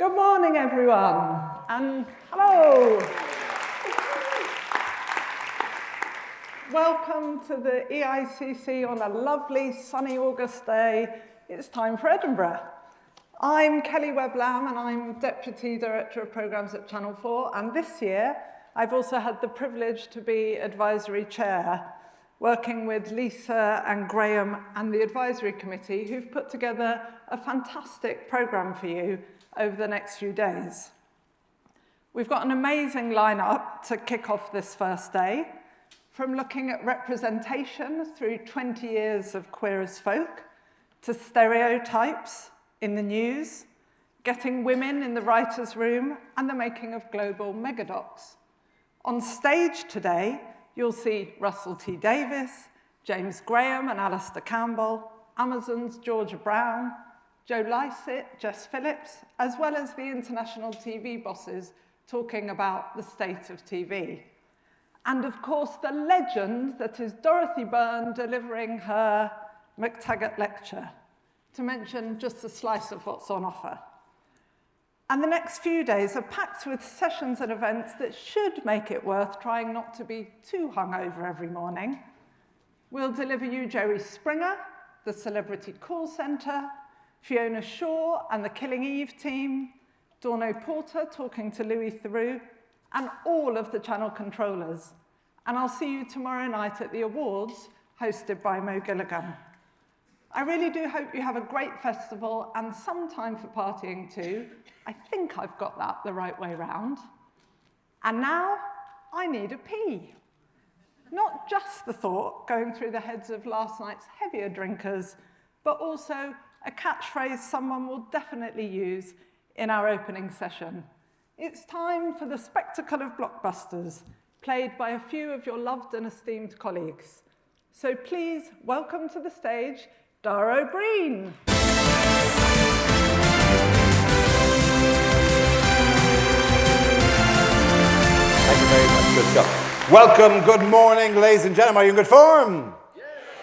Good morning, everyone, and hello. Welcome to the EICC on a lovely sunny August day. It's time for Edinburgh. I'm Kelly Webb-Lamb and I'm Deputy Director of Programmes at Channel 4, and this year I've also had the privilege to be Advisory Chair, working with Lisa and Graham and the Advisory Committee, who've put together a fantastic programme for you over the next few days. We've got an amazing lineup to kick off this first day, from looking at representation through 20 years of Queer as Folk, to stereotypes in the news, getting women in the writers' room, and the making of global megadocs. On stage today, you'll see Russell T. Davies, James Graham and Alistair Campbell, Amazon's Georgia Brown, Joe Lycett, Jess Phillips, as well as the international TV bosses talking about the state of TV. And of course, the legend that is Dorothy Byrne delivering her McTaggart lecture, to mention just a slice of what's on offer. And the next few days are packed with sessions and events that should make it worth trying not to be too hungover every morning. We'll deliver you Jerry Springer, the Celebrity Call Centre, Fiona Shaw and the Killing Eve team, Dorno Porter talking to Louis Theroux, and all of the channel controllers. And I'll see you tomorrow night at the awards, hosted by Mo Gilligan. I really do hope you have a great festival and some time for partying too. I think I've got that the right way round. And now, I need a pee. Not just the thought going through the heads of last night's heavier drinkers, but also a catchphrase someone will definitely use in our opening session. It's time for the spectacle of Blockbusters, played by a few of your loved and esteemed colleagues. So please welcome to the stage, Dara Ó Briain. Thank you very much. Good stuff. Welcome, good morning, ladies and gentlemen. Are you in good form?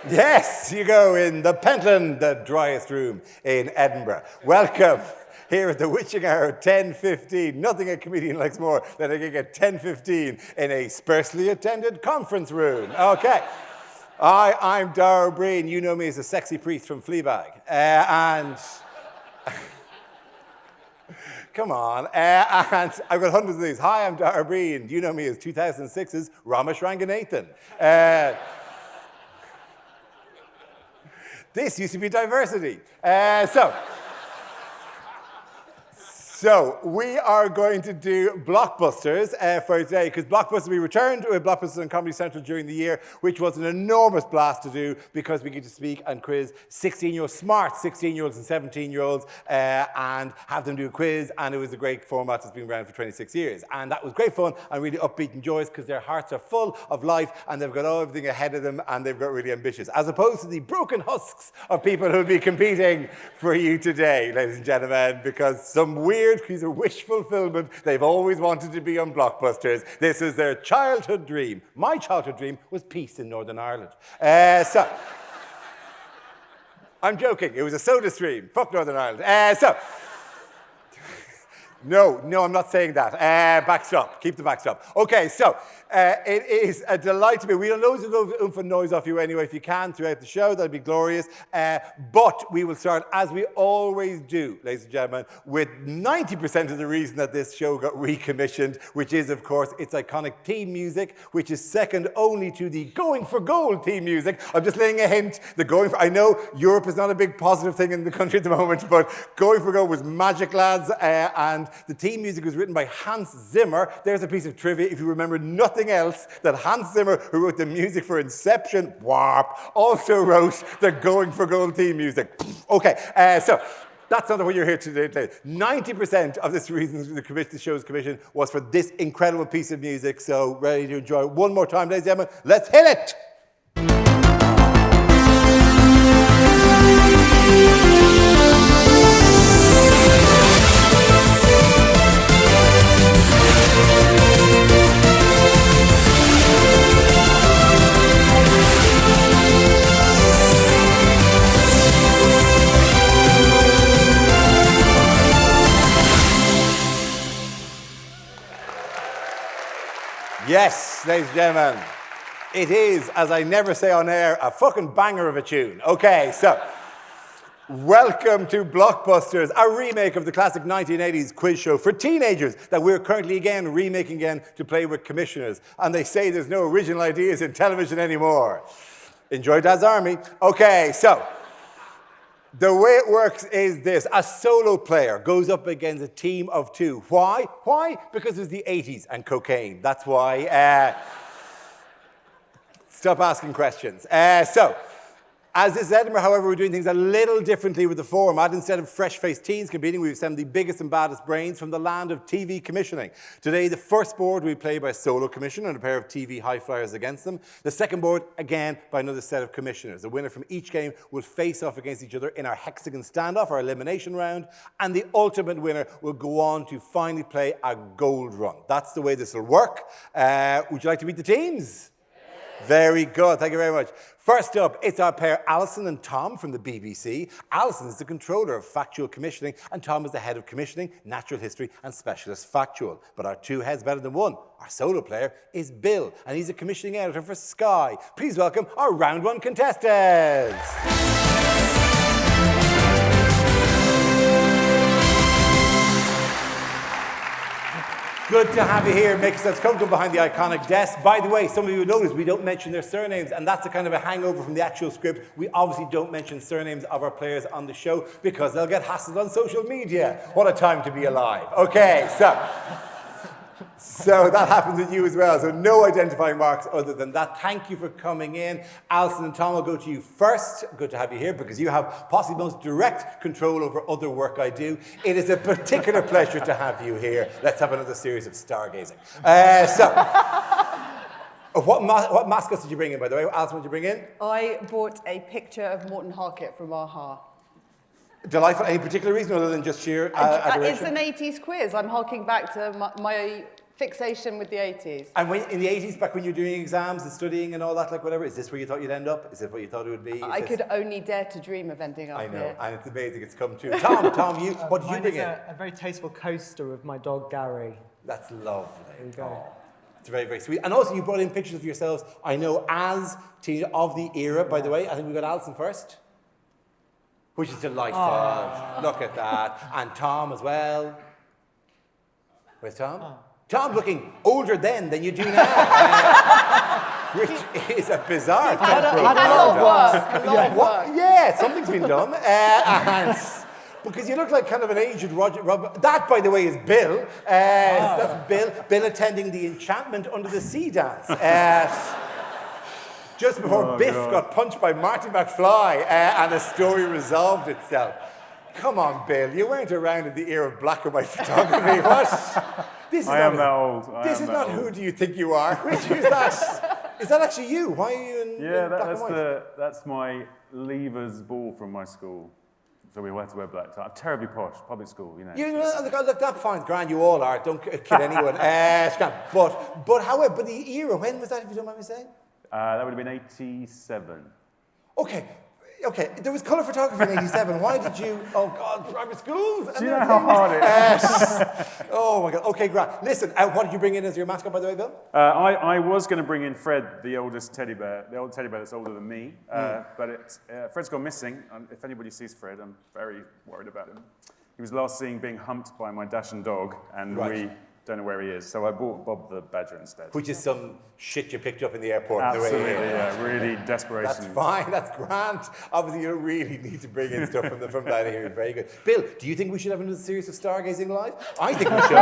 Yes, you go in the Pentland, the driest room in Edinburgh. Welcome here at the witching hour, 10:15. Nothing a comedian likes more than a gig at 10:15 in a sparsely attended conference room. Okay. I'm Dara Ó Briain. You know me as a sexy priest from Fleabag. Come on. And I've got hundreds of these. Hi, I'm Dara Ó Briain. You know me as 2006's Ramesh Ranganathan. This used to be diversity. So we are going to do Blockbusters for today, because Blockbusters, we returned with Blockbusters on Comedy Central during the year, which was an enormous blast to do because we get to speak and quiz 16-year-olds, smart 16-year-olds and 17-year-olds, and have them do a quiz, and it was a great format that's been around for 26 years. And that was great fun and really upbeat and joyous because their hearts are full of life and they've got everything ahead of them and they've got really ambitious, as opposed to the broken husks of people who'll be competing for you today, ladies and gentlemen, because some weird piece of wish fulfillment. They've always wanted to be on Blockbusters. This is their childhood dream. My childhood dream was peace in Northern Ireland. I'm joking. It was a soda stream. Fuck Northern Ireland. No, I'm not saying that. Backstop. Keep the backstop. Okay, so it is a delight to be. We'll loads of oomph and noise off you anyway if you can throughout the show. That'd be glorious. But we will start, as we always do, ladies and gentlemen, with 90% of the reason that this show got recommissioned, which is, of course, its iconic theme music, which is second only to the Going for Gold theme music. I'm just laying a hint. I know Europe is not a big positive thing in the country at the moment, but Going for Gold was magic, lads, and the theme music was written by Hans Zimmer. There's a piece of trivia. If you remember nothing else, that Hans Zimmer, who wrote the music for Inception, also wrote the Going for Gold theme music. Okay, so that's not what you're here today. 90% of this reason the show's commission was for this incredible piece of music. So ready to enjoy it one more time, ladies and gentlemen. Let's hit it! Yes, ladies and gentlemen, it is, as I never say on air, a fucking banger of a tune. Okay, so welcome to Blockbusters, a remake of the classic 1980s quiz show for teenagers that we're currently remaking again to play with commissioners. And they say there's no original ideas in television anymore. Enjoy Dad's Army. Okay, so the way it works is this. A solo player goes up against a team of two. Why? Why? Because it's the 80s and cocaine. That's why. Stop asking questions. As this is Edinburgh, however, we're doing things a little differently with the format. Instead of fresh-faced teens competing, we've sent the biggest and baddest brains from the land of TV commissioning. Today, the first board will be played by a solo commissioner and a pair of TV high flyers against them. The second board, again, by another set of commissioners. The winner from each game will face off against each other in our hexagon standoff, our elimination round, and the ultimate winner will go on to finally play a gold run. That's the way this will work. Would you like to meet the teams? Very good. Thank you very much. First up, it's our pair, Alison and Tom from the BBC. Alison is the controller of factual commissioning, and Tom is the head of commissioning, natural history, and specialist factual. But our two heads better than one. Our solo player is Bill, and he's a commissioning editor for Sky. Please welcome our round one contestants. Good to have you here. Make yourselves comfortable behind the iconic desk. By the way, some of you noticed we don't mention their surnames, and that's a kind of a hangover from the actual script. We obviously don't mention surnames of our players on the show because they'll get hassled on social media. What a time to be alive. Okay, so that happens with you as well. So no identifying marks other than that. Thank you for coming in. Alison and Tom, I'll go to you first. Good to have you here because you have possibly the most direct control over other work I do. It is a particular pleasure to have you here. Let's have another series of stargazing. What mascots did you bring in, by the way? Alison, what did you bring in? I bought a picture of Morton Harkett from Aha. Delightful. Any particular reason other than just sheer adoration? It's an 80s quiz. I'm harking back to my fixation with the 80s. And in the 80s, back when you were doing exams and studying and all that, like whatever, is this where you thought you'd end up? Is it what you thought it would be? I could only dare to dream of ending up here. I know, here. and it's amazing it's come true. Tom, what did you bring in? A very tasteful coaster of my dog, Gary. That's lovely. There you go. Oh, it's very, very sweet. And also you brought in pictures of yourselves, I know, as teenagers of the era, by the way. I think we got Alison first. Which is delightful. Oh. Look at that. And Tom as well. Where's Tom? Oh. Tom looking older then than you do now. Which is a bizarre had a lot of work. Yeah, something's been done. Because you look like kind of an aged Roger. That, by the way, is Bill. That's Bill. Bill attending the Enchantment Under the Sea dance. Just before Biff got punched by Marty McFly and the story resolved itself. Come on, Bill, you weren't around in the era of black and white photography. What? I am that old. This is not who do you think you are? Which is that? Is that actually you? Why are you in black and white? That's my leavers ball from my school. So we had to wear black tie. I'm terribly posh, public school, you know. Look, that fine, grand, you all are. Don't kid anyone. But however, the era, when was that, if you don't mind me saying? That would have been 87. Okay, there was colour photography in 87. Why did you, oh God, private schools? Do you know how hard it is? Oh my God, okay, great. Listen, what did you bring in as your mascot, by the way, Bill? I was going to bring in Fred, the oldest teddy bear, the old teddy bear that's older than me, but Fred's gone missing. If anybody sees Fred, I'm very worried about him. He was last seen being humped by my Dachshund dog, and we don't know where he is, so I bought Bob the Badger instead. Which is some shit you picked up in the airport. Absolutely, yeah, really desperation. That's fine, that's grand. Obviously, you don't really need to bring in stuff from that area. Very good. Bill, do you think we should have another series of stargazing live? I think we should.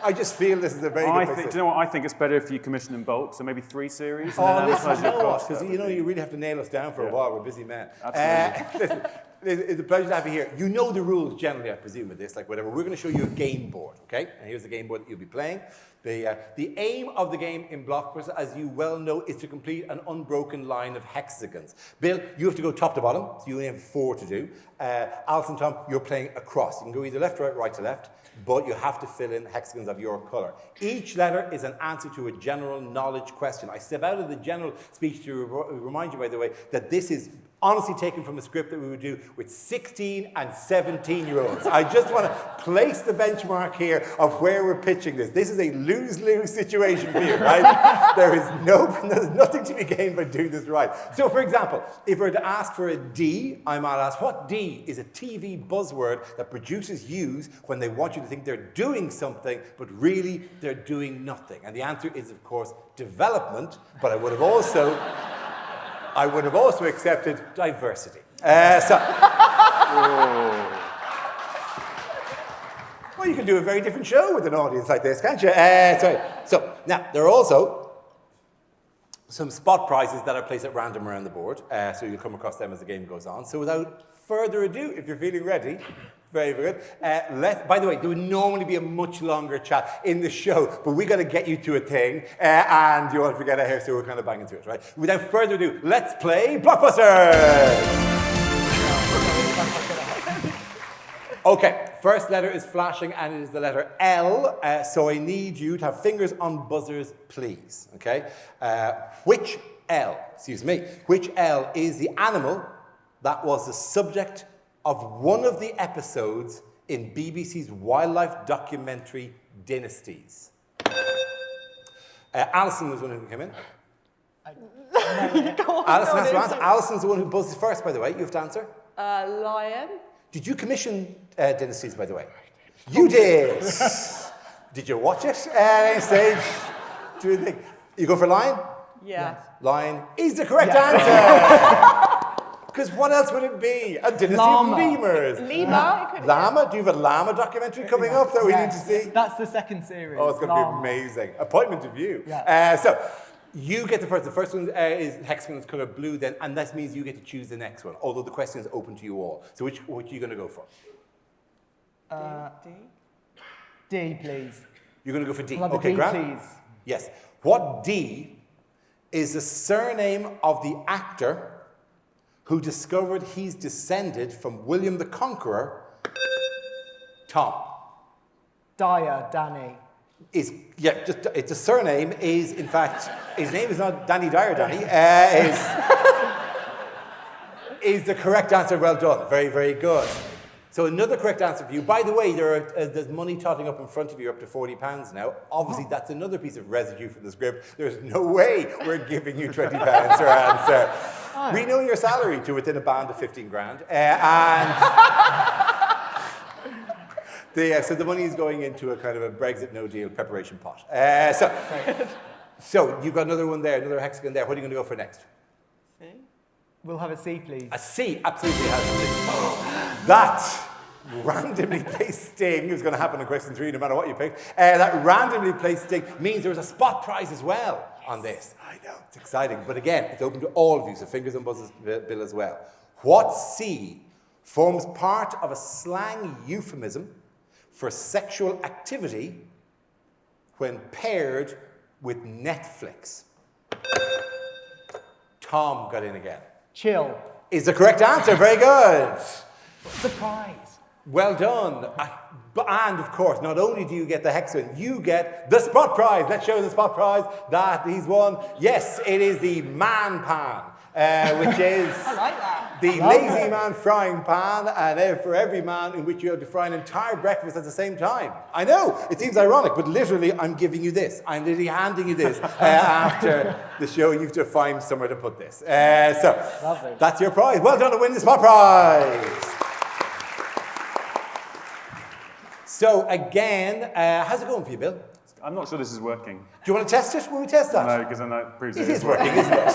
I just feel this is a very good place. Do you know what? I think it's better if you commission in bulk, so maybe 3 series. Because you really have to nail us down for a while. We're busy men. Absolutely. Listen, it's a pleasure to have you here. You know the rules generally, I presume, with this, like whatever. We're going to show you a game board, okay? And here's the game board that you'll be playing. The aim of the game in Blockbusters, as you well know, is to complete an unbroken line of hexagons. Bill, you have to go top to bottom, so you only have 4 to do. Alison, Tom, you're playing across. You can go either left to right, right to left, but you have to fill in hexagons of your colour. Each letter is an answer to a general knowledge question. I step out of the general speech to remind you, by the way, that this is honestly taken from a script that we would do with 16 and 17-year-olds. I just want to place the benchmark here of where we're pitching this. This is a lose-lose situation for you, right? There's nothing to be gained by doing this right. So, for example, if we're to ask for a D, I might ask, what D is a TV buzzword that producers use when they want you to think they're doing something, but really they're doing nothing? And the answer is, of course, development, but I would have also accepted diversity. Well, you can do a very different show with an audience like this, can't you? So now, there are also some spot prizes that are placed at random around the board, so you'll come across them as the game goes on. So without further ado, if you're feeling ready, very good. By the way, there would normally be a much longer chat in the show, but we got to get you to a thing, and you want to forget it here, so we're kind of banging through it, right? Without further ado, let's play Blockbusters! Okay, first letter is flashing, and it is the letter L, so I need you to have fingers on buzzers, please, okay? Which L is the animal that was the subject of one of the episodes in BBC's wildlife documentary Dynasties? Alison was the one who came in. Alison has to answer. Alison's the one who buzzes first, by the way. You have to answer. Lion. Did you commission Dynasties, by the way? You did. Did you watch it at any stage? Do you think? You go for lion? Yeah. Yes. Lion is the correct answer. Because what else would it be? A dynasty of lemurs. Llama? Do you have a llama documentary coming up that we need to see? That's the second series. Oh, it's going to be amazing. Appointment of you. Yeah. So you get the first. The first one is hexagon's colour blue then, and that means you get to choose the next one, although the question is open to you all. So which are you going to go for? D, please. You're going to go for D. I'll have Okay, D, Grant? please. Yes. What D is the surname of the actor who discovered he's descended from William the Conqueror? Tom. Dyer, Danny. It's a surname is, in fact, his name is not Danny Dyer, Danny, is the correct answer. Well done. Very, very good. So another correct answer for you. By the way, there's money totting up in front of you, up to £40 now. Obviously, that's another piece of residue from the script. There's no way we're giving you £20 for answer. We know your salary to within a band of 15 grand. So the money is going into a kind of a Brexit no deal preparation pot. So you've got another one there, another hexagon there. What are you going to go for next? C. We'll have a C, please. A C absolutely has a C. That randomly placed sting is going to happen in question 3 no matter what you pick. That randomly placed sting means there's a spot prize as well on this. I know, it's exciting. But again, it's open to all of you, so fingers on buzzers, Bill, as well. What C forms part of a slang euphemism for sexual activity when paired with Netflix? Tom got in again. Chill. Is the correct answer. Very good. Surprise. Well done. And of course, not only do you get the hexagon, you get the spot prize. Let's show the spot prize that he's won. Yes, it is the man pan, which is I like that. the lazy man frying pan, and for every man in which you have to fry an entire breakfast at the same time. I know, it seems ironic, but literally I'm giving you this. I'm literally handing you this after the show. You have to find somewhere to put this. Lovely. That's your prize. Well done to win the spot prize. So again, how's it going for you, Bill? I'm not sure this is working. Do you want to test it? Will we test that? No, because I know it proves It is working, isn't it?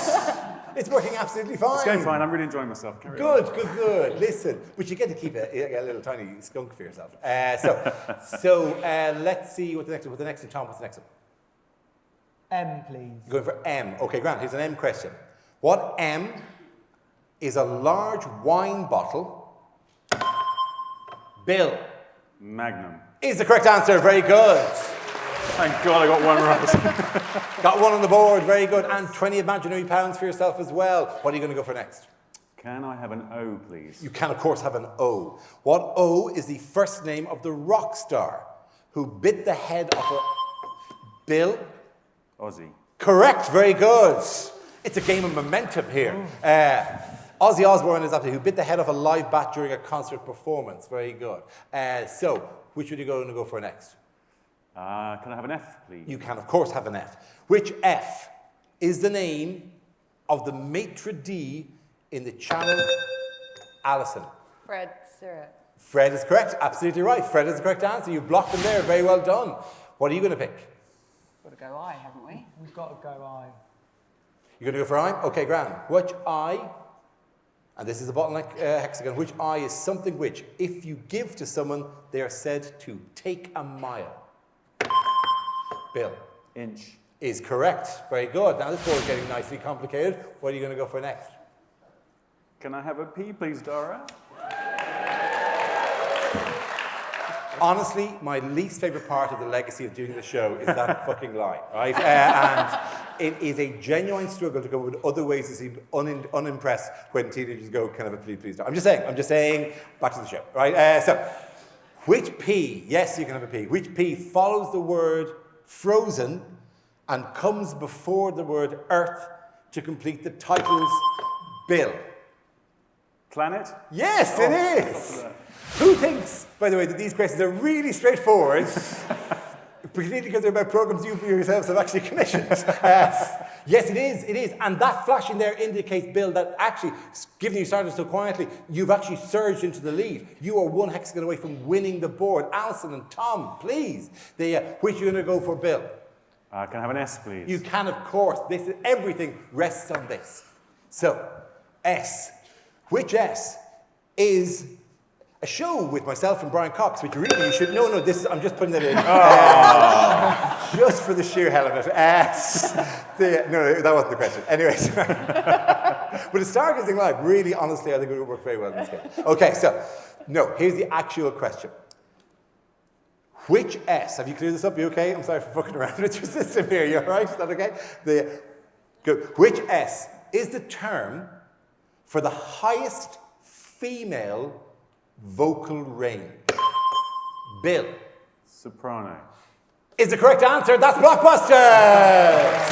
It's working absolutely fine. It's going fine. I'm really enjoying myself. Carry on. Good. Listen, but you get to keep a little tiny skunk for yourself. Let's see what the next one. Tom, what's the next one? M, please. You're going for M. Okay, Grant, here's an M question. What M is a large wine bottle? Bill. Magnum. Is the correct answer. Very good. Thank God I got one right. Got one on the board. Very good. And 20 imaginary pounds for yourself as well. What are you going to go for next? Can I have an O, please? You can, of course, have an O. What O is the first name of the rock star who bit the head off a... Bill? Ozzy. Correct. Very good. It's a game of momentum here. Ozzy Osbourne is up there, who bit the head off a live bat during a concert performance. Very good. So, which would you going to go for next? Can I have an F, please? You can, of course, have an F. Which F is the name of the maitre d' in the Channel? Alison. Fred Surratt. Fred is correct. Absolutely right. Fred is the correct answer. You've blocked them there. Very well done. What are you going to pick? Got to go I, haven't we? We've got to go I. You're going to go for I? Okay, grand. Which I, and this is the bottleneck hexagon, which I is something which, if you give to someone, they are said to take a mile. Bill. Inch. Is correct. Very good. Now this board is getting nicely complicated. What are you going to go for next? Can I have a P, please, Dara? Honestly, my least favourite part of the legacy of doing the show is that fucking line, right? And it is a genuine struggle to go with other ways to seem unimpressed when teenagers go kind of a please, don't. I'm just saying, back to the show, right? So, which P, yes, you can have a P, which P follows the word frozen and comes before the word earth to complete the title's bill? Planet? Yes, it is. Who thinks, by the way, that these questions are really straightforward, particularly because they're about programs you for yourselves have actually commissioned? Yes, it is. And that flashing there indicates, Bill, that actually, given you started so quietly, you've actually surged into the lead. You are one hexagon away from winning the board. Alison and Tom, please. Which you're going to go for, Bill? Can I have an S, please? You can, of course. Everything rests on this. So, S. Which S is a show with myself and Brian Cox, which really you should know. No, I'm just putting that in. Just for the sheer hell of it. No, that wasn't the question. Anyways. But a stargazing live, really, honestly, I think it would work very well in this game. Okay, so, no, here's the actual question. Which S, have you cleared this up? You okay? I'm sorry for fucking around with your system here. You all right? Is that okay? Good. Which S is the term for the highest female vocal range? Bill. Soprano. Is the correct answer. That's Blockbusters!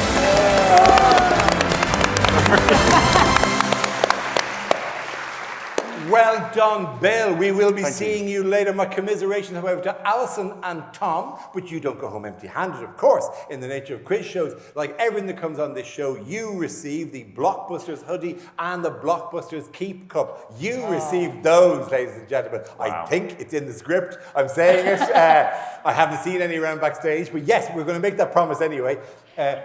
Well done, Bill. We will be seeing you later. My commiserations, however, to Alison and Tom, but you don't go home empty-handed, of course. In the nature of quiz shows, like everything that comes on this show, you receive the Blockbusters hoodie and the Blockbusters Keep Cup. You receive those, ladies and gentlemen. Wow. I think it's in the script. I'm saying it. I haven't seen any around backstage, but yes, we're going to make that promise anyway.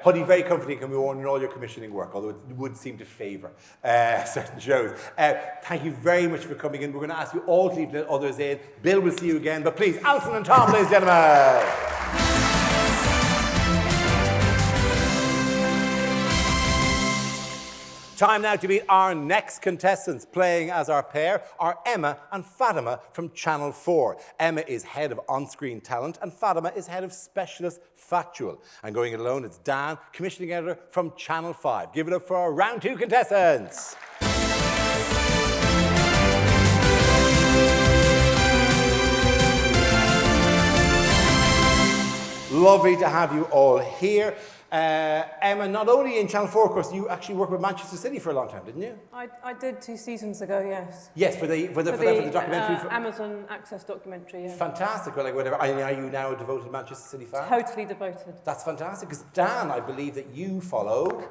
Hoodie, very comforting, can be worn in all your commissioning work, although it would seem to favour certain shows. Thank you very much for coming in. We're going to ask you all to leave, let others in. Bill will see you again, but please, Alison and Tom, ladies and gentlemen. Time now to meet our next contestants. Playing as our pair are Emma and Fatima from Channel 4. Emma is head of on-screen talent and Fatima is head of specialist factual. And going it alone, it's Dan, commissioning editor from Channel 5. Give it up for our round 2 contestants. Lovely to have you all here. Emma, not only in Channel 4, of course, you actually worked with Manchester City for a long time, didn't you? I did 2 seasons ago, yes. Yes, for the documentary. Amazon Access documentary, yeah. Fantastic. Well, like whatever. Are you now a devoted Manchester City fan? Totally devoted. That's fantastic. Because Dan, I believe that you follow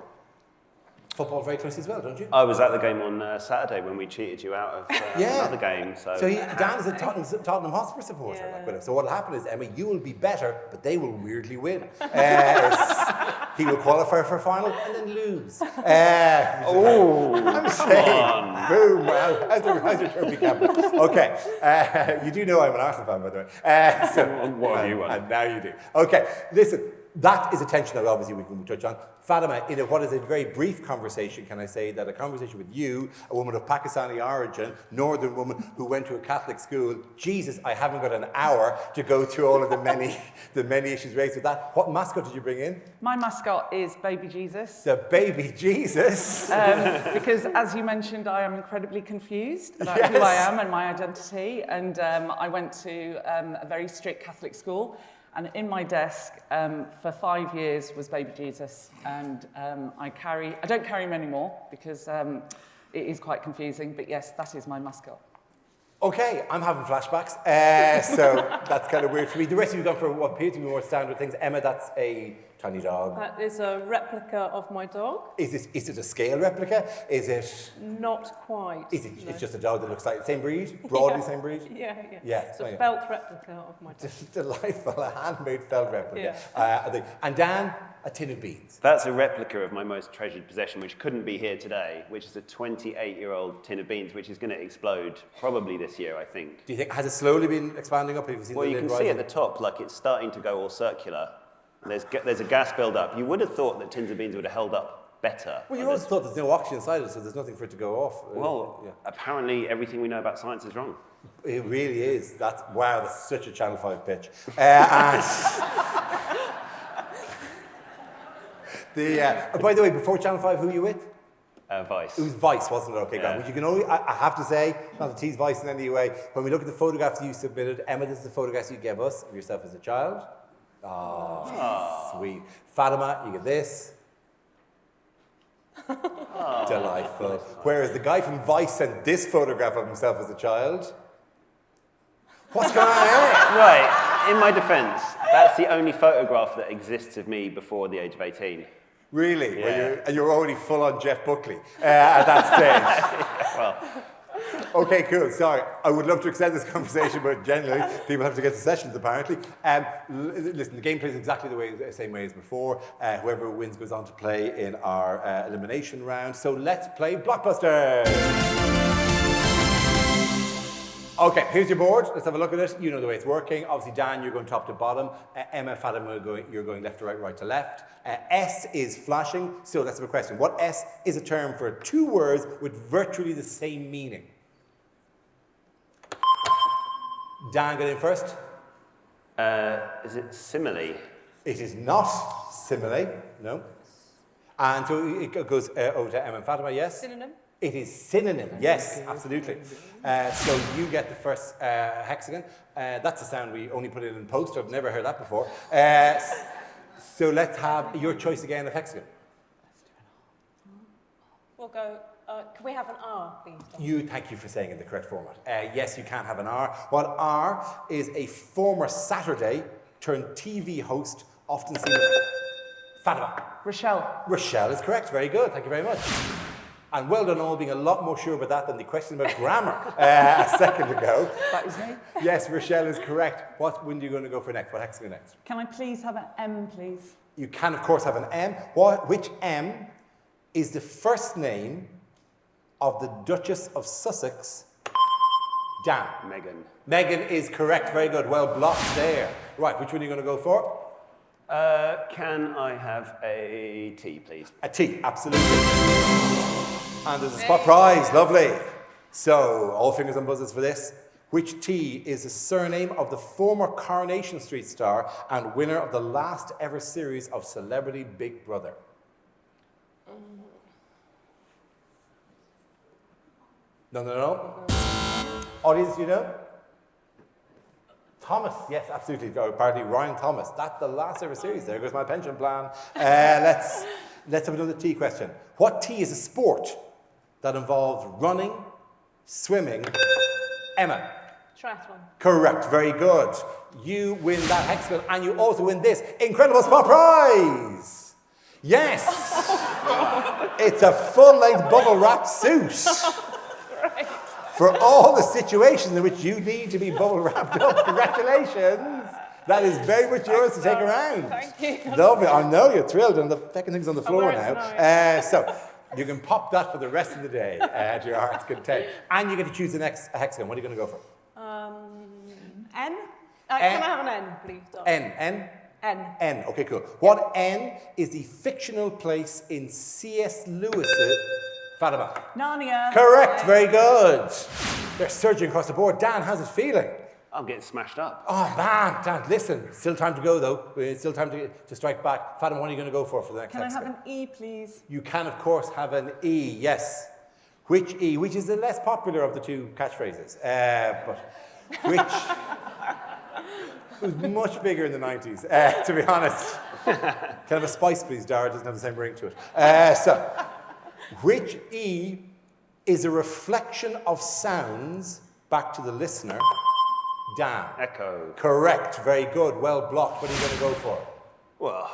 football very closely as well, don't you? I was at the game on Saturday when we cheated you out of another game. So Dan is a Tottenham Hotspur supporter. Yeah. Like, so what will happen is, Emma, you will be better, but they will weirdly win. He will qualify for a final and then lose. I'm saying, boom, well, how's your trophy cabinet? Okay, you do know I'm an Arsenal fan, by the way. What have you won? And now you do. Okay, listen. That is a tension that obviously we can touch on. Fatima, in what is a very brief conversation, can I say that a conversation with you, a woman of Pakistani origin, northern woman who went to a Catholic school, Jesus, I haven't got an hour to go through all of the many issues raised with that. What mascot did you bring in? My mascot is Baby Jesus. The Baby Jesus. Because as you mentioned, I am incredibly confused about who I am and my identity. And I went to a very strict Catholic school. And in my desk for 5 years was Baby Jesus. And I don't carry him anymore because it is quite confusing, but yes, that is my mascot. Okay, I'm having flashbacks, so that's kind of weird for me. The rest of you have gone for what appear to be more standard things. Emma, that's a tiny dog. That is a replica of my dog. Is it a scale replica? Is it? Not quite. Is it? no. It's just a dog that looks like the same breed, broadly Yeah. same breed. Yeah. Yeah, It's a yeah. felt replica of my dog. Delightful, a handmade felt replica. Yeah. I think. And Dan, a tin of beans. That's a replica of my most treasured possession, which couldn't be here today, which is a 28-year-old tin of beans, which is going to explode probably this year, I think. Do you think has it slowly been expanding up? Have you seen Well, the you lid can see rising? at the top, like it's starting to go all circular. There's a gas build-up. You would have thought that tins of beans would have held up better. Well, you also thought there's no oxygen inside it, so there's nothing for it to go off. Well, yeah. apparently everything we know about science is wrong. It really is. That's such a Channel 5 pitch. And by the way, before Channel 5, who are you with? Vice. It was Vice, wasn't it? Okay, Yeah. Grant. Which you can only, I have to say, not to tease Vice in any way, when we look at the photographs you submitted, Emma, this is the photographs you gave us of yourself as a child. Oh, sweet. Fatima, you get this. Delightful. Whereas the guy from Vice sent this photograph of himself as a child. What's going on here? Right, in my defence, that's the only photograph that exists of me before the age of 18. Really? Yeah. And you're already full on Jeff Buckley at that stage. Well, Okay, cool. Sorry. I would love to extend this conversation, but generally, people have to get to sessions, apparently. Listen, the game plays exactly the same way as before. Whoever wins goes on to play in our elimination round. So let's play Blockbusters. Okay, here's your board. Let's have a look at it. You know the way it's working. Obviously, Dan, you're going top to bottom. Emma, Fatima, you're going left to right, right to left. S is flashing. So let's have a question. What S is a term for two words with virtually the same meaning? Dan, get in first. is it simile? It is not simile, no. And so it goes over to Emma and Fatima, yes? Synonym? It is synonym, yes, absolutely. So you get the first hexagon. That's a sound we only put in post. I've never heard that before. So let's have your choice again of hexagon. We'll go, can we have an R, please? Thank you for saying it in the correct format. Yes, you can have an R. Well, R is a former Saturday turned TV host, often seen as Fatima. Rochelle. Rochelle is correct. Very good. Thank you very much. And well done all being a lot more sure about that than the question about grammar a second ago. That was me. Yes, Rochelle is correct. What wind are you going to go for next? What hexagon next? Can I please have an M, please? You can, of course, have an M. Which M is the first name of the Duchess of Sussex? Dan. Megan. Megan is correct. Very good. Well blocked there. Right, which one are you going to go for? Can I have a T, please? A T, absolutely. And there's a spot prize. Lovely. So, all fingers and buzzers for this. Which T is the surname of the former Coronation Street star and winner of the last ever series of Celebrity Big Brother? No. Audience, you know? Thomas, yes, absolutely. Apparently, Ryan Thomas. That's the last ever series. There goes my pension plan. Let's have another T question. What T is a sport that involves running, swimming? Emma. Triathlon. Correct. Very good. You win that hexagon, and you also win this incredible spot prize. Yes. It's a full-length bubble wrap suit. For all the situations in which you need to be bubble wrapped up. Congratulations. That is very much yours to take around. Thank you. Lovely. I know you're thrilled, and the second thing's on the floor wearing it now. So you can pop that for the rest of the day to your heart's content. And you get to choose the next hexagon. What are you going to go for? N? Can I have an N, please? N. N. Okay, cool. What N is the fictional place in C.S. Lewis's Fatima? Narnia. Correct. Very good. They're surging across the board. Dan, how's it feeling? I'm getting smashed up. Oh, man. Dan, listen. Still time to go, though. It's still time to strike back. Fatima, what are you going to go for the next Can I hexagon? have an E, please? You can, of course, have an E, yes. Which E? Which is the less popular of the two catchphrases. But which was much bigger in the 90s, to be honest. Can I have a spice, please, Dara? It doesn't have the same ring to it. So, which E is a reflection of sounds back to the listener. Dan. Echo. Correct. Very good. Well blocked. What are you going to go for? Well,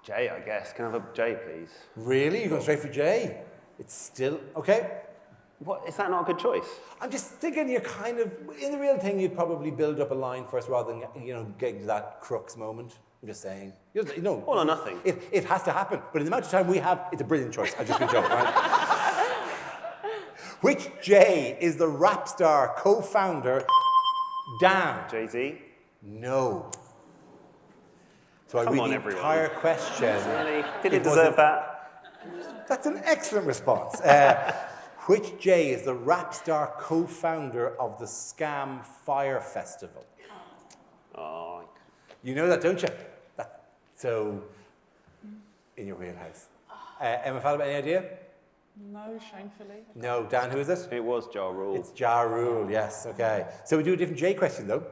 J, I guess. Can I have a J, please? Really? You're going straight for J? It's still... Okay. What? Is that not a good choice? I'm just thinking you're kind of... In the real thing, you'd probably build up a line first rather than, getting to that crux moment. I'm just saying. All or nothing. It has to happen. But in the amount of time we have, it's a brilliant choice. I've just been joking, right? Which J is the rap star co-founder Dan? Jay-Z? No. So Come I read on, the everyone. entire question. Really? Did it deserve that? That's an excellent response. Which J is the rap star co-founder of the Scam Fire Festival? Oh, You know that, don't you? That's so in your wheelhouse. Emma Fatima, any idea? No, shamefully. No. Dan, who is it? it was Ja Rule. It's Ja Rule, yes, okay. So we do a different J question, though.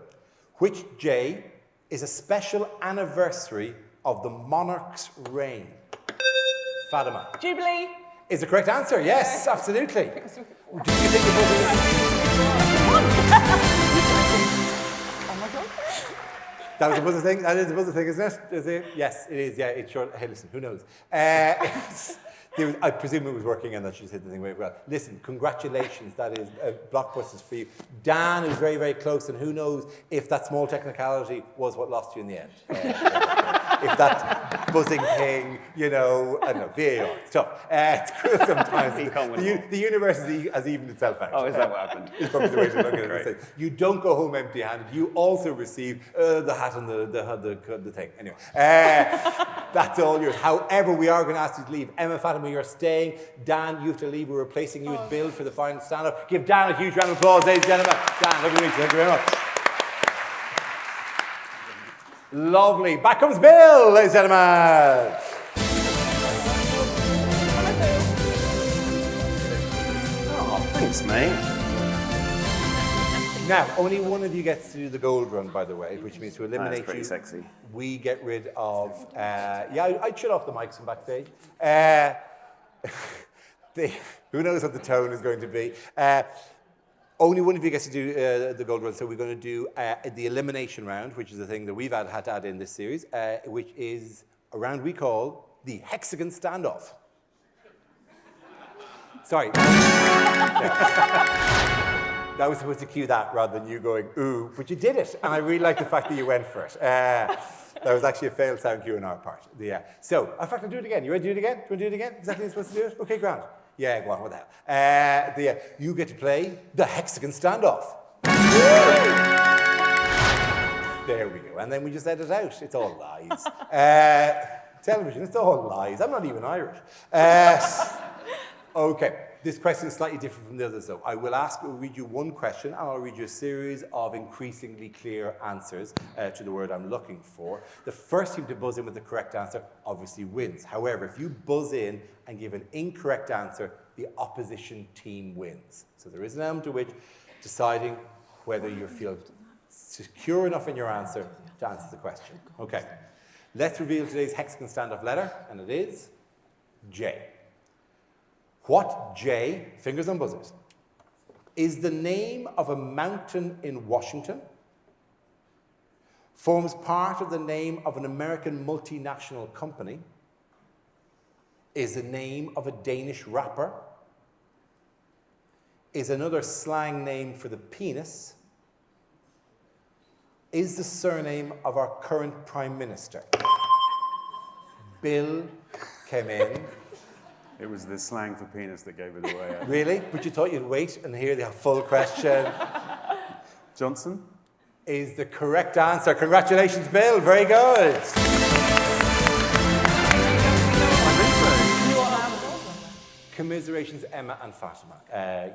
Which J is a special anniversary of the monarch's reign? Fatima. Jubilee. Is the correct answer? Yes, absolutely. Do you think Oh my God. that was a buzzer thing? That is a buzzer thing, isn't it? Is it? Yes, it is. Yeah, it's short. Hey, listen, who knows? I presume it was working and that she's hit the thing very well. Listen, congratulations. That is Blockbusters for you. Dan is very, very close, and who knows if that small technicality was what lost you in the end. If that buzzing thing, I don't know, VAR, it's tough. It's cruel sometimes. The universe has evened itself out. Oh, is that what happened? It's probably the way to look at it. You don't go home empty-handed. You also receive the hat and the thing. Anyway, that's all yours. However, we are going to ask you to leave. Emma, Fatima, you're staying. Dan, you have to leave. We're replacing you with Bill for the final stand-up. Give Dan a huge round of applause, ladies and gentlemen. Dan, lovely to meet you. Thank you very much. Lovely. Back comes Bill, ladies and gentlemen. Oh, thanks, mate. Now, only one of you gets to do the gold run, by the way, which means to eliminate That's pretty you. sexy. We get rid of... I'd shut off the mics from backstage. Who knows what the tone is going to be. Only one of you gets to do the gold run, so we're going to do the elimination round, which is the thing that we've had to add in this series, which is a round we call the hexagon standoff. Sorry. That was supposed to cue that rather than you going, ooh, but you did it. And I really like the fact that you went for it. That was actually a failed sound cue on our part. So, in fact, I'll do it again. You ready to do it again? Do you want to do it again? Exactly how you're supposed to do it? Okay, grand. Yeah, go on, what the hell. You get to play the hexagon standoff. There we go. And then we just edit out. It's all lies. Television, it's all lies. I'm not even Irish. Okay. This question is slightly different from the others, though. I will read you one question, and I'll read you a series of increasingly clear answers to the word I'm looking for. The first team to buzz in with the correct answer obviously wins. However, if you buzz in and give an incorrect answer, the opposition team wins. So there is an element to which deciding whether you feel secure enough in your answer to answer the question. Okay. Let's reveal today's hexagon standoff letter, and it is J. What J, fingers on buzzers, is the name of a mountain in Washington, forms part of the name of an American multinational company, is the name of a Danish rapper, is another slang name for the penis, is the surname of our current Prime Minister. Bill came in. It was the slang for penis that gave it away. Really? But you thought you'd wait and hear the full question. Johnson? Is the correct answer. Congratulations, Bill. Very good. Commiserations, Emma and Fatima.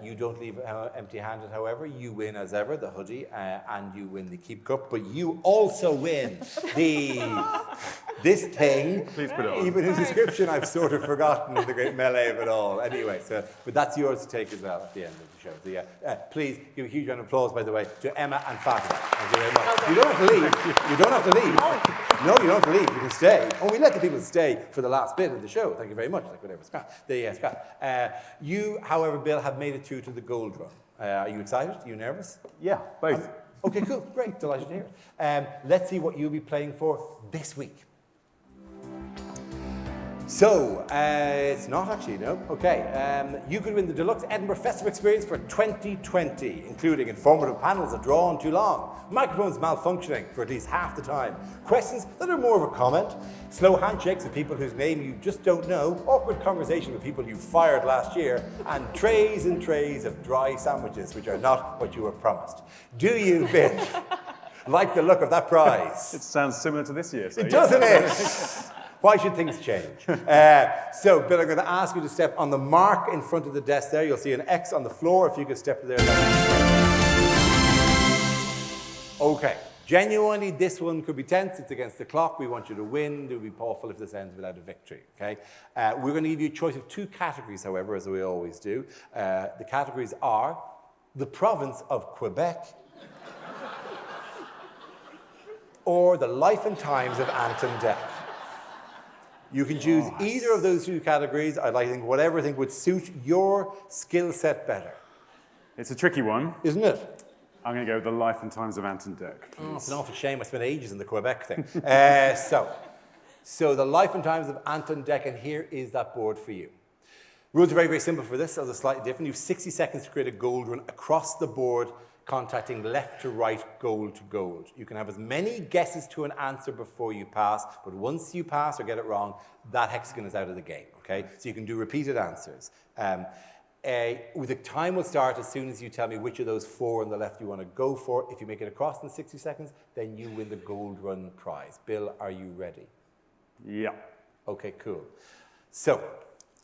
You don't leave empty-handed, however. You win, as ever, the hoodie, and you win the Keep Cup, but you also win this thing. Please put it on. Even whose description I've sort of forgotten in the great melee of it all. Anyway, but that's yours to take as well at the end of the show. So please give a huge round of applause, by the way, to Emma and Fatima. Thank you very much. You don't have to leave. You don't have to leave. No, you don't leave. You can stay. Oh, we let the people stay for the last bit of the show. Thank you very much. Like whatever, Scott. Scott. You, however, Bill, have made it through to the gold run. Are you excited? Are you nervous? Yeah, both. Okay, cool. Great. Delighted to hear it. Let's see what you'll be playing for this week. So, it's not actually, no. Okay, you could win the deluxe Edinburgh Festival experience for 2020, including informative panels that draw on too long, microphones malfunctioning for at least half the time, questions that are more of a comment, slow handshakes with people whose name you just don't know, awkward conversation with people you fired last year, and trays and trays of dry sandwiches, which are not what you were promised. Do you, Bill, like the look of that prize? It sounds similar to this year. So Doesn't it? Why should things change? So, Bill, I'm going to ask you to step on the mark in front of the desk there. You'll see an X on the floor. If you could step to there. Okay. Genuinely, this one could be tense. It's against the clock. We want you to win. It would be awful if this ends without a victory. Okay. We're going to give you a choice of 2 categories, however, as we always do. The categories are the province of Quebec or the life and times of Anton Deck. You can choose either of those 2 categories. I'd like to think whatever I think would suit your skill set better. It's a tricky one. Isn't it? I'm going to go with the life and times of Anton Deck. Oh, it's an awful shame. I spent ages in the Quebec thing. So the life and times of Anton Deck, and here is that board for you. Rules are very, very simple for this. They're slightly different. You have 60 seconds to create a gold run across the board, contacting left to right, gold to gold. You can have as many guesses to an answer before you pass, but once you pass or get it wrong, that hexagon is out of the game, okay? So you can do repeated answers. The time will start as soon as you tell me which of those 4 on the left you want to go for. If you make it across in 60 seconds, then you win the gold run prize. Bill, are you ready? Yeah. Okay, cool. So,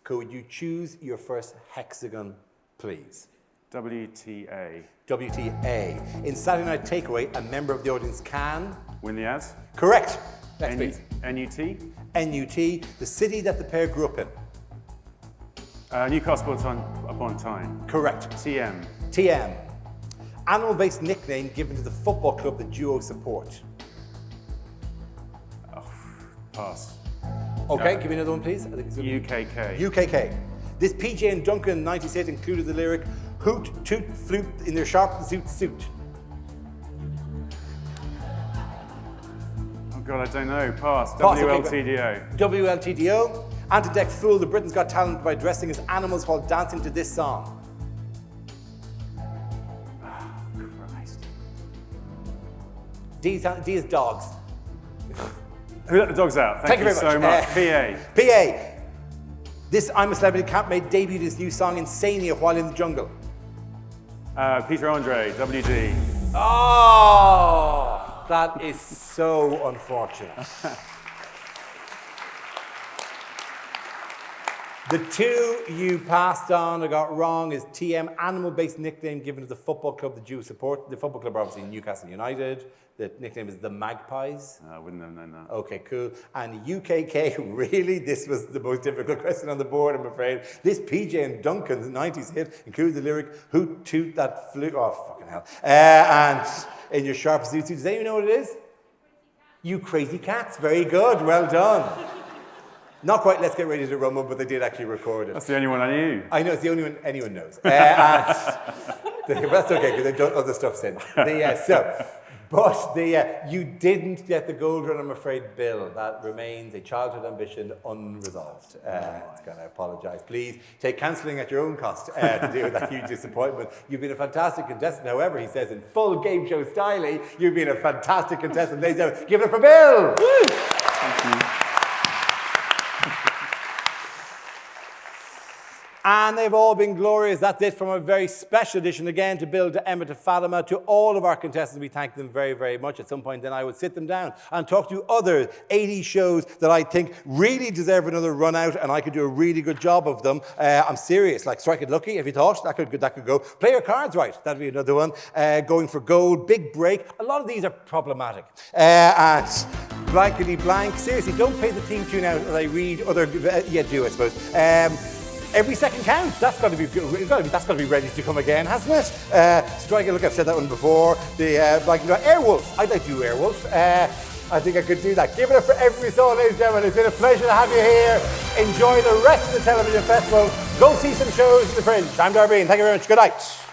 could you choose your first hexagon, please? WTA. WTA. In Saturday Night Takeaway, a member of the audience can... Win the ads. Correct. Next, please. NUT. NUT, the city that the pair grew up in. Newcastle upon Tyne. Correct. TM. TM. Animal-based nickname given to the football club the duo support. Pass. Okay, give me another one, please. I think it's UKK. UKK. This PJ and Duncan 98 included the lyric, hoot, toot, flute in their sharp suit. Oh God, I don't know. Pass. Pass, WLTDO. WLTDO. Anton Deck fooled the Britain's Got Talent by dressing as animals while dancing to this song. Oh, Christ. D is dogs. Who let the dogs out? Thank you very much. So much. PA. This I'm a Celebrity campmate debuted his new song Insania while in the jungle. Peter Andre, WD. Oh, that is so unfortunate. The 2 you passed on or got wrong is TM, animal-based nickname given to the football club the Jew support. The football club are obviously Newcastle United. The nickname is the Magpies. I wouldn't have known that. Okay, cool. And UKK, really, this was the most difficult question on the board, I'm afraid. This PJ and Duncan's 90s hit included the lyric, hoot, toot, that flew, oh, fucking hell. And in your sharp suit, does anyone know what it is? You Crazy Cats, very good, well done. Not quite Let's Get Ready to Rumble, but they did actually record it. That's the only one I knew. I know, it's the only one anyone knows. That's okay, because they've done other stuff since. You didn't get the gold run, I'm afraid, Bill. That remains a childhood ambition unresolved. It's going to apologise. Please take counselling at your own cost to deal with that huge disappointment. You've been a fantastic contestant. However, he says in full game show style, you've been a fantastic contestant. Ladies and gentlemen, give it up for Bill. Woo! Thank you. And they've all been glorious. That's it from a very special edition. Again, to Bill, to Emma, to Fatima, to all of our contestants, we thank them very, very much. At some point, then I would sit them down and talk to other 80 shows that I think really deserve another run out, and I could do a really good job of them. I'm serious. Like Strike It Lucky, if you thought that could go. Play Your Cards Right. That'd be another one. Going for Gold. Big Break. A lot of these are problematic. And Blankety Blank. Seriously, don't play the theme tune out as I read other. Yeah, do I suppose. Every second counts. That's got to be ready to come again, hasn't it? Strike It. Look, I've said that one before. The Airwolf. I'd like to do Airwolf. I think I could do that. Give it up for every soul, ladies and gentlemen. It's been a pleasure to have you here. Enjoy the rest of the television festival. Go see some shows at the Fringe. I'm Dara Ó Briain. Thank you very much. Good night.